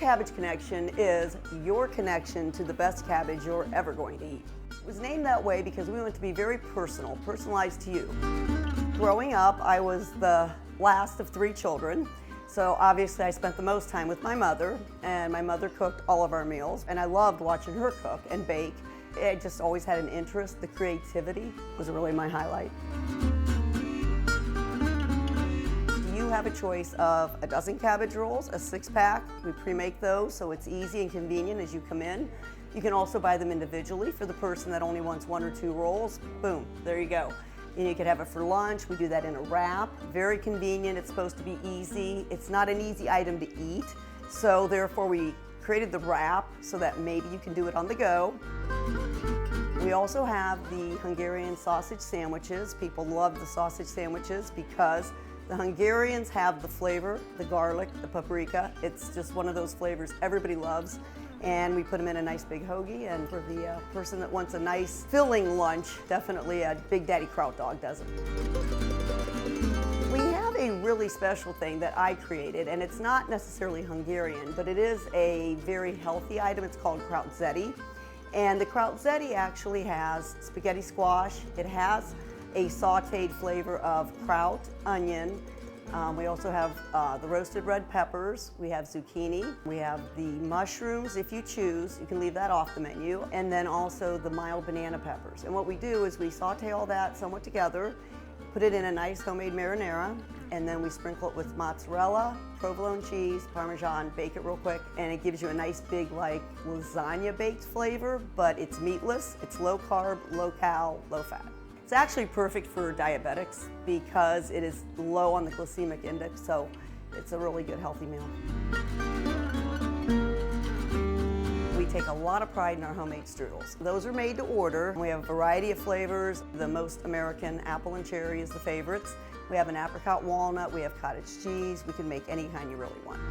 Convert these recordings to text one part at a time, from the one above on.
Cabbage Connection is your connection to the best cabbage you're ever going to eat. It was named that way because we want it to be very personal, personalized to you. Growing up, I was the last of 3 children, so obviously I spent the most time with my mother, and my mother cooked all of our meals, and I loved watching her cook and bake. I just always had an interest. The creativity was really my highlight. You have a choice of a dozen cabbage rolls, a 6-pack. We pre-make those so it's easy and convenient as you come in. You can also buy them individually for the person that only wants 1 or 2 rolls. Boom, there you go. And you could have it for lunch. We do that in a wrap. Very convenient. It's supposed to be easy. It's not an easy item to eat, so therefore we created the wrap so that maybe you can do it on the go. We also have the Hungarian sausage sandwiches. People love the sausage sandwiches because the Hungarians have the flavor, the garlic, the paprika. It's just one of those flavors everybody loves. And we put them in a nice big hoagie. And for the person that wants a nice filling lunch, definitely a Big Daddy Kraut dog does it. We have a really special thing that I created, and it's not necessarily Hungarian, but it is a very healthy item. It's called Krauts Eddie. And the Krauts Eddie actually has spaghetti squash. It has a sauteed flavor of kraut, onion. We also have the roasted red peppers. We have zucchini. We have the mushrooms, if you choose. You can leave that off the menu. And then also the mild banana peppers. And what we do is we saute all that somewhat together, put it in a nice homemade marinara, and then we sprinkle it with mozzarella, provolone cheese, Parmesan, bake it real quick, and it gives you a nice big like lasagna baked flavor, but it's meatless, it's low carb, low cal, low fat. It's actually perfect for diabetics because it is low on the glycemic index, so it's a really good healthy meal. We take a lot of pride in our homemade strudels. Those are made to order. We have a variety of flavors. The most American apple and cherry is the favorites. We have an apricot walnut, we have cottage cheese. We can make any kind you really want.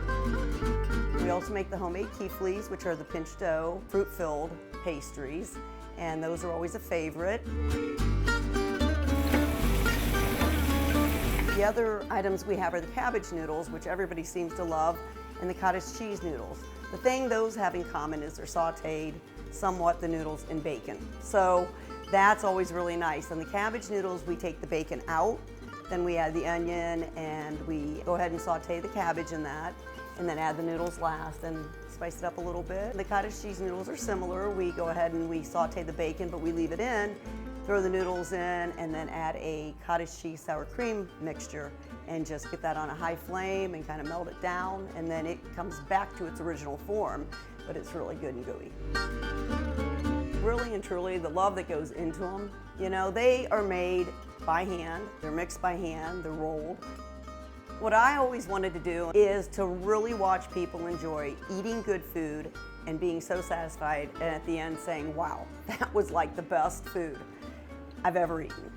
We also make the homemade kiflis, which are the pinched dough, fruit-filled pastries, and those are always a favorite. The other items we have are the cabbage noodles, which everybody seems to love, and the cottage cheese noodles. The thing those have in common is they're sauteed somewhat, the noodles, in bacon. So that's always really nice. And the cabbage noodles, we take the bacon out, then we add the onion, and we go ahead and saute the cabbage in that, and then add the noodles last and spice it up a little bit. The cottage cheese noodles are similar. We go ahead and we saute the bacon, but we leave it in, throw the noodles in, and then add a cottage cheese sour cream mixture and just get that on a high flame and kind of melt it down, and then it comes back to its original form, but it's really good and gooey. Really and truly, the love that goes into them, you know, they are made by hand, they're mixed by hand, they're rolled. What I always wanted to do is to really watch people enjoy eating good food and being so satisfied, and at the end saying, wow, that was like the best food I've ever eaten.